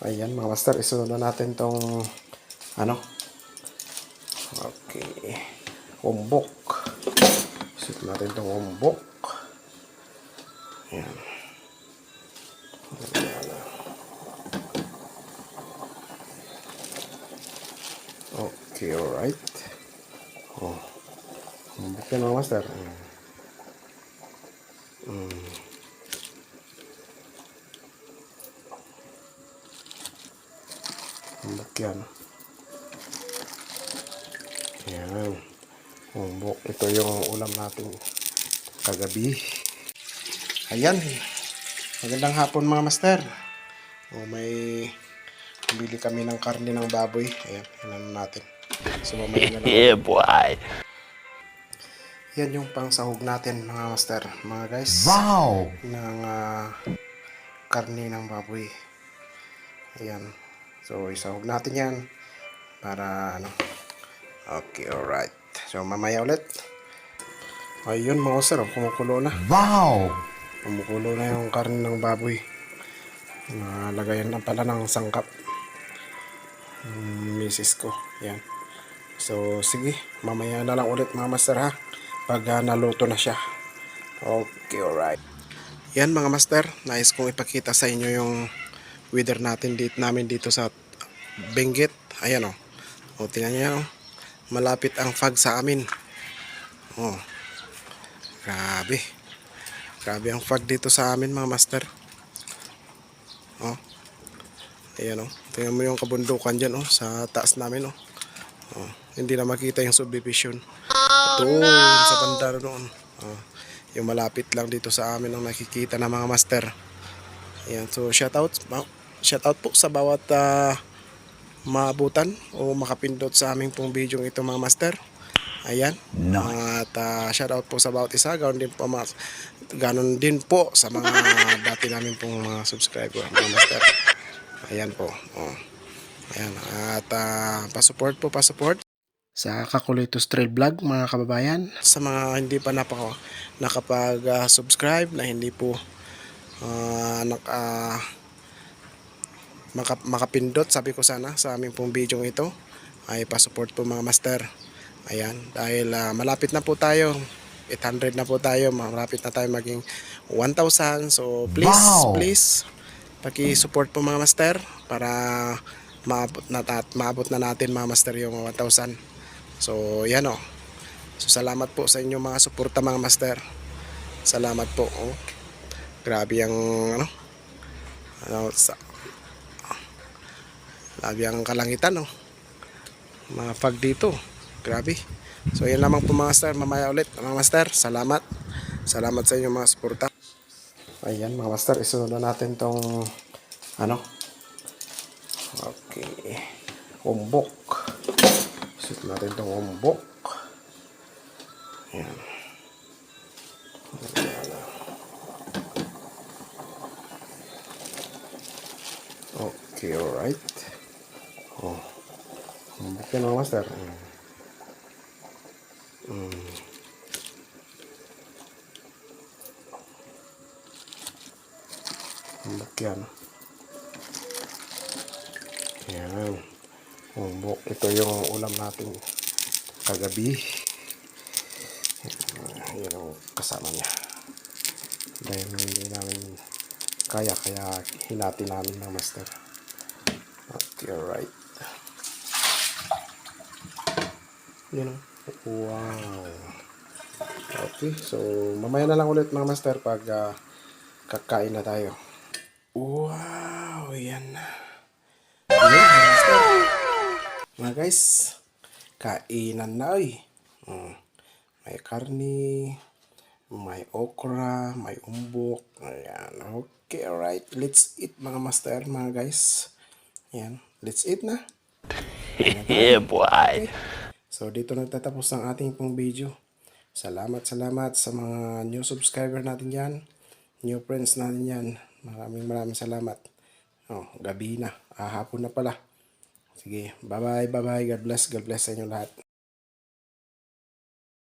Ayan mga master, isunod na natin tong ano. Okay. Umbok. Isunod natin tong umbok. Ayan. Okay, alright. Oh. Umbok yan mga master. Umbok yan. Ayan. Umbok. Ito yung ulam natin kagabi. Ayan. Magandang hapon mga master. May bili kami ng karne ng baboy. Ayan. Inan natin. So mamaya na lang. Yeah, boy. Yan yung pang sahog natin mga master. Mga guys. Wow! Ng karne ng baboy. Ayan. So isahog natin yan. Para ano. Okay, alright. So mamaya ulit. Ayun mga master. Kumukulo na. Wow! Kumukulo na yung karne ng baboy. Nalagayan na pala ng sangkap. Misis ko. Yan. So sige. Mamaya na lang ulit mga master ha. Pag naluto na siya. Okay, alright. Yan mga master. Nais kong ipakita sa inyo yung weather natin namin dito sa Benguet. Ayan o. O tingnan nyo yan o. Malapit ang fog sa amin. O. Grabe. Grabe ang fog dito sa amin mga master. O. Ayan o. Tingnan mo yung kabundukan dyan o. Sa taas namin o. O. Hindi na makita yung subdivision. Doon sa banda doon. O. Yung malapit lang dito sa amin ang nakikita na mga master. Ayan. So shoutout po sa bawat maabutan o makapindot sa aming pong video ito mga master. Ayan. Nice. At shoutout po sa bawat isa. Ganon din po sa mga dati namin pong mga subscriber mga master. Ayan po. Oh. Ayan. At pa-support sa Kakulitos Trail Vlog mga kababayan. Sa mga hindi pa nakapag-subscribe na hindi po makapindot, sabi ko sana sa aming pong video ito ay pa-support po mga master. Ayan, dahil malapit na po tayo, 800 na po tayo, malapit na tayo maging 1,000. So please, Wow! please paki-support po mga master para maabot na natin mga master yung 1,000. So yan o. So salamat po sa inyong mga suporta mga master. Salamat po. Oh. Grabe ang grabe ang kalangitan oh. Mga fog dito. Grabe. So yan lamang po mga master. Mamaya ulit mga master. Salamat. Salamat sa inyong mga suporta. Ayan mga master. Isunod na natin tong ano. Okay. Umbok. Isunod natin tong umbok. Ayan. Okay, alright. Oh. Umbok yan mga master. Umbok yan. Ayan. Umbok. Ito yung ulam natin kagabi. Ayan ang kasama niya. Dahil hindi namin kaya hinati namin mga master. Okay, alright. Yan o. Wow. Okay, so mamaya na lang ulit mga master pag kakain na tayo. Wow, yan na. Yan mga master. Mga guys, kainan na oy. May karni, may okra, may umbok. Ayan. Okay, alright. Let's eat mga master, mga guys. Ayan. Let's eat na. Yeah, boy. Okay. So, dito nagtatapos ang ating pong video. Salamat sa mga new subscriber natin yan. New friends natin yan. Maraming salamat. Oh, gabi na. Hapon na pala. Sige. Bye-bye. God bless sa inyo lahat.